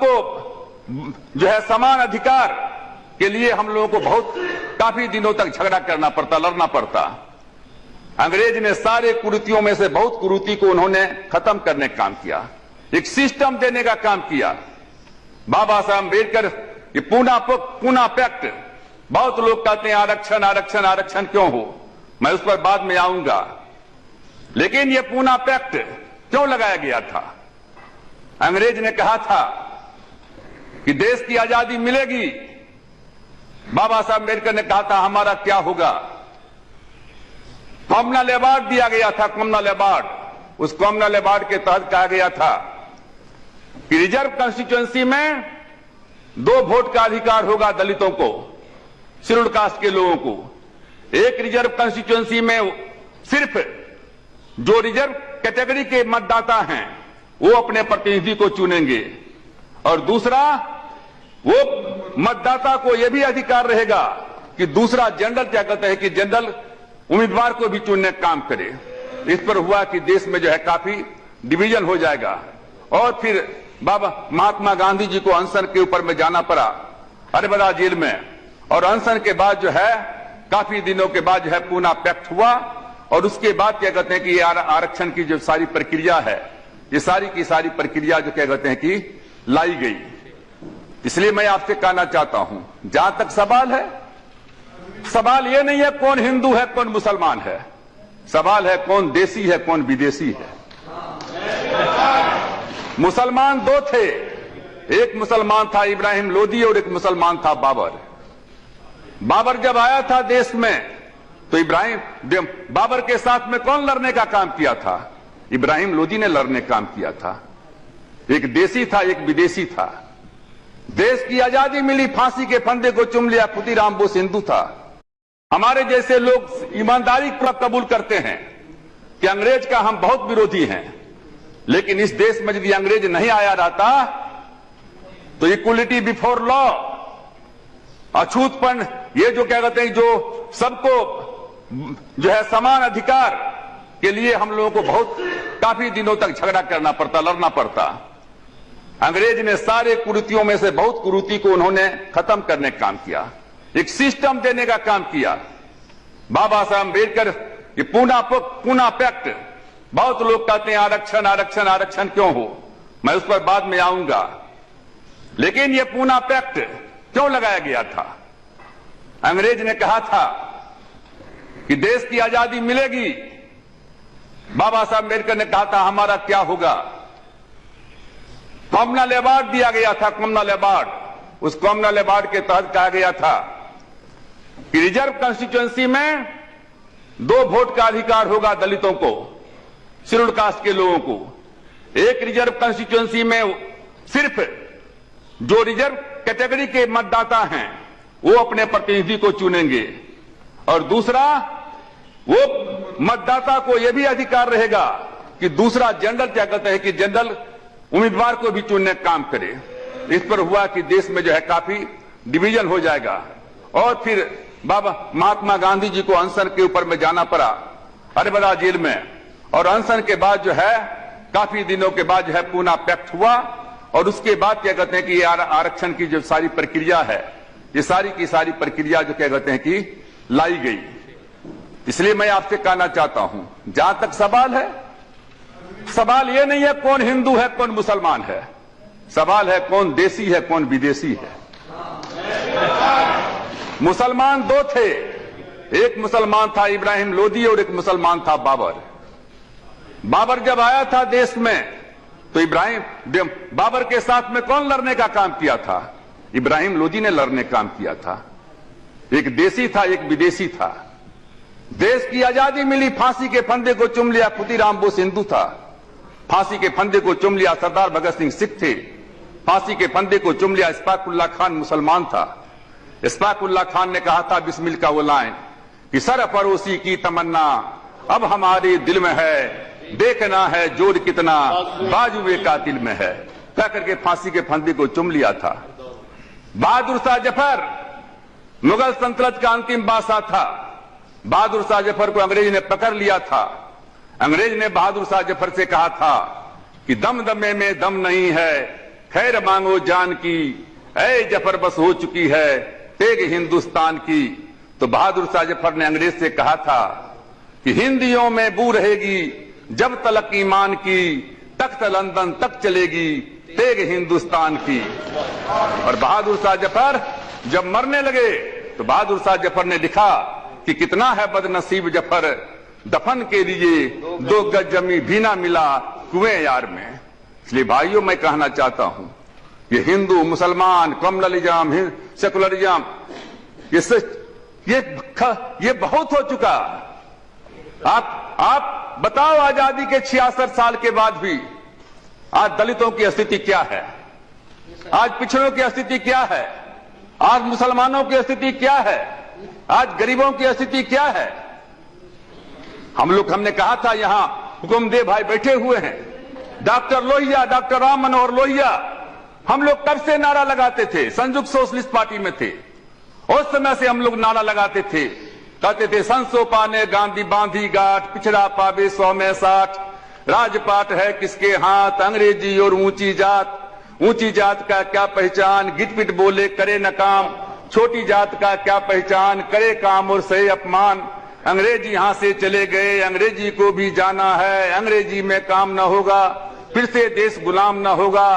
सबको जो है समान अधिकार के लिए हम लोगों को काफी दिनों तक झगड़ा करना पड़ता, लड़ना पड़ता। अंग्रेज ने सारे कुरीतियों में से बहुत कुरीति को उन्होंने खत्म करने का काम किया, एक सिस्टम देने का काम किया। बाबा साहब अम्बेडकर ये पूना पैक्ट, बहुत लोग कहते हैं आरक्षण आरक्षण आरक्षण क्यों हो, मैं उस पर बाद में आऊंगा। लेकिन ये पूना पैक्ट क्यों लगाया गया था? अंग्रेज ने कहा था कि देश की आजादी मिलेगी। बाबा साहब अम्बेडकर ने कहा था हमारा क्या होगा। कॉमनल अवार्ड दिया गया था, कॉमनल अवार्ड। उस कॉमनल अवार्ड के तहत कहा गया था कि रिजर्व कंस्टिट्यूएंसी में 2 वोट का अधिकार होगा दलितों को, शेड्यूल्ड कास्ट के लोगों को। एक रिजर्व कंस्टिट्यूएंसी में सिर्फ जो रिजर्व कैटेगरी के मतदाता हैं वो अपने प्रतिनिधि को चुनेंगे, और दूसरा वो मतदाता को यह भी अधिकार रहेगा कि दूसरा जनरल क्या कहते हैं कि जनरल उम्मीदवार को भी चुनने का काम करे। इस पर हुआ कि देश में जो है काफी डिवीजन हो जाएगा, और फिर बाबा महात्मा गांधी जी को अनशन के ऊपर में जाना पड़ा अरबदा जेल में, और अनशन के बाद जो है काफी दिनों के बाद जो है पूना पैक्ट हुआ, और उसके बाद क्या कहते हैं कि आरक्षण की जो सारी प्रक्रिया है, ये सारी की सारी प्रक्रिया जो क्या कहते हैं कि लाई गई। इसलिए मैं आपसे कहना चाहता हूं, जहां तक सवाल है, सवाल ये नहीं है कौन हिंदू है कौन मुसलमान है, सवाल है कौन देसी है कौन विदेशी है। मुसलमान 2 थे, एक मुसलमान था इब्राहिम लोदी और एक मुसलमान था बाबर। बाबर जब आया था देश में तो बाबर के साथ में कौन लड़ने का काम किया था? इब्राहिम लोदी ने लड़ने का काम किया था। एक देसी था एक विदेशी था। देश की आजादी मिली, फांसी के फंदे को चूम लिया, खुदीराम बोस हिंदू था। हमारे जैसे लोग ईमानदारी पूर्वक कबूल करते हैं कि अंग्रेज का हम बहुत विरोधी हैं, लेकिन इस देश में यदि अंग्रेज नहीं आया रहता तो इक्वलिटी बिफोर लॉ, अछूतपन, ये जो क्या कहते हैं जो सबको जो है समान अधिकार के लिए हम लोगों को काफी दिनों तक झगड़ा करना पड़ता, लड़ना पड़ता। अंग्रेज ने सारे कुरीतियों में से बहुत कुरीति को उन्होंने खत्म करने का काम किया, एक सिस्टम देने का काम किया। बाबा साहब अम्बेडकर ये पूना पैक्ट, बहुत लोग कहते हैं आरक्षण आरक्षण आरक्षण क्यों हो, मैं उस पर बाद में आऊंगा। लेकिन ये पूना पैक्ट क्यों लगाया गया था? अंग्रेज ने कहा था कि देश की आजादी मिलेगी। बाबा साहब अम्बेडकर ने कहा था हमारा क्या होगा। कॉमनल अवार्ड दिया गया था, कॉमनल अवार्ड। उस कॉमनल अवार्ड के तहत कहा गया था कि रिजर्व कंस्टिट्यूएंसी में 2 वोट का अधिकार होगा दलितों को, शेड्यूल्ड कास्ट के लोगों को। एक रिजर्व कंस्टिट्यूएंसी में सिर्फ जो रिजर्व कैटेगरी के मतदाता हैं वो अपने प्रतिनिधि को चुनेंगे, और दूसरा वो मतदाता को यह भी अधिकार रहेगा कि दूसरा जनरल क्या कहते हैं कि जनरल उम्मीदवार को भी चुनने का काम करे। इस पर हुआ कि देश में जो है काफी डिवीजन हो जाएगा, और फिर बाबा महात्मा गांधी जी को अनशन के ऊपर में जाना पड़ा अरबदा जेल में, और अनशन के बाद जो है काफी दिनों के बाद जो है पूना पैक्ट हुआ, और उसके बाद क्या कहते हैं कि आरक्षण की जो सारी प्रक्रिया है, ये सारी की सारी प्रक्रिया जो क्या कहते हैं कि लाई गई। इसलिए मैं आपसे कहना चाहता हूं, जहां तक सवाल है, सवाल ये नहीं है कौन हिंदू है कौन मुसलमान है, सवाल है कौन देसी है कौन विदेशी है। मुसलमान 2 थे, एक मुसलमान था इब्राहिम लोदी और एक मुसलमान था बाबर। बाबर जब आया था देश में तो बाबर के साथ में कौन लड़ने का काम किया था? इब्राहिम लोदी ने लड़ने का काम किया था। एक देसी था एक विदेशी था। देश की आजादी मिली, फांसी के फंदे को चूम लिया, खुदीराम बोस हिंदू था। फांसी के फंदे को चूम लिया सरदार भगत सिंह सिख थे। फांसी के फंदे को चूम लिया इशफाक उल्लाह खान मुसलमान था। इशफाक उल्लाह खान ने कहा था बिस्मिल का वो लाइन कि सरफरोशी की तमन्ना अब हमारे दिल में है, देखना है जोर कितना बाजुए कातिल में है, कह करके फांसी के फंदे को चूम लिया था। बहादुर शाह जफर मुगल सल्तनत का अंतिम बादशाह था। बहादुर शाह जफर को अंग्रेज ने पकड़ लिया था। अंग्रेज ने बहादुर शाह जफर से कहा था कि दम दमे में दम नहीं है, खैर मांगो जान की, ऐ जफर बस हो चुकी है तेग हिंदुस्तान की। तो बहादुर शाह जफर ने अंग्रेज से कहा था कि हिंदियों में बू रहेगी जब तलक ईमान की, तख्त लंदन तक चलेगी तेग हिंदुस्तान की। और बहादुर शाह जफर जब मरने लगे तो बहादुर शाह जफर ने लिखा कि कितना है बदनसीब जफर, दफन के लिए 2 गज जमी भी ना मिला कुएं यार में। इसलिए भाइयों मैं कहना चाहता हूं, ये हिंदू मुसलमान कम्युनलिज्म सेकुलरिज्म ये बहुत हो चुका। आप बताओ आजादी के 66 साल के बाद भी आज दलितों की स्थिति क्या है, आज पिछड़ों की स्थिति क्या है, आज मुसलमानों की स्थिति क्या है, आज गरीबों की स्थिति क्या है। हमने कहा था यहां हुकुमदेव भाई बैठे हुए हैं, डॉक्टर लोहिया, डॉक्टर राम मनोहर लोहिया, हम लोग कब से नारा लगाते थे, संयुक्त सोशलिस्ट पार्टी में थे, उस समय से हम लोग नारा लगाते थे, कहते थे संसो पाने गांधी बांधी गांठ, पिछड़ा पावे 100 में 60, राजपाट है किसके हाथ, अंग्रेजी और ऊंची जात का क्या पहचान, गिटपिट बोले करे न काम, छोटी जात का क्या पहचान, करे काम और सहे अपमान। अंग्रेजी यहां से चले गए, अंग्रेजी को भी जाना है, अंग्रेजी में काम न होगा, फिर से देश गुलाम न होगा।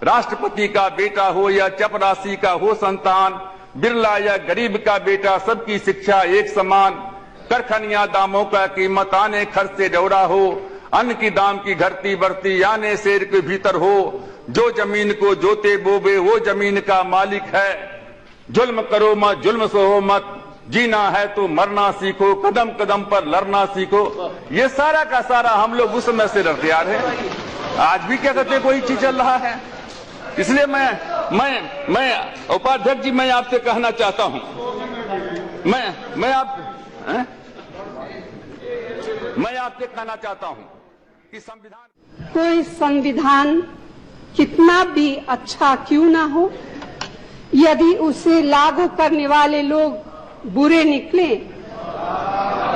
राष्ट्रपति का बेटा हो या चपरासी का हो संतान, बिरला या गरीब का बेटा, सबकी शिक्षा एक समान। करखनिया दामों का कीमत आने खर्च से डौरा हो, अन्न की दाम की घटती बढ़ती आने शेर के भीतर हो। जो जमीन को जोते बोबे वो जमीन का मालिक है, जुल्म करो मत जुल्म सहो मत, जीना है तो मरना सीखो, कदम कदम पर लड़ना सीखो। ये सारा का सारा हम लोग उस समय से लड़ते आ रहे हैं, आज भी क्या कहते कोई चीज चल रहा है। इसलिए मैं उपाध्यक्ष जी मैं आपसे कहना चाहता हूं, मैं आपसे कहना चाहता हूं कि कोई संविधान कितना भी अच्छा क्यों ना हो, यदि उसे लागू करने वाले लोग बुरे निकले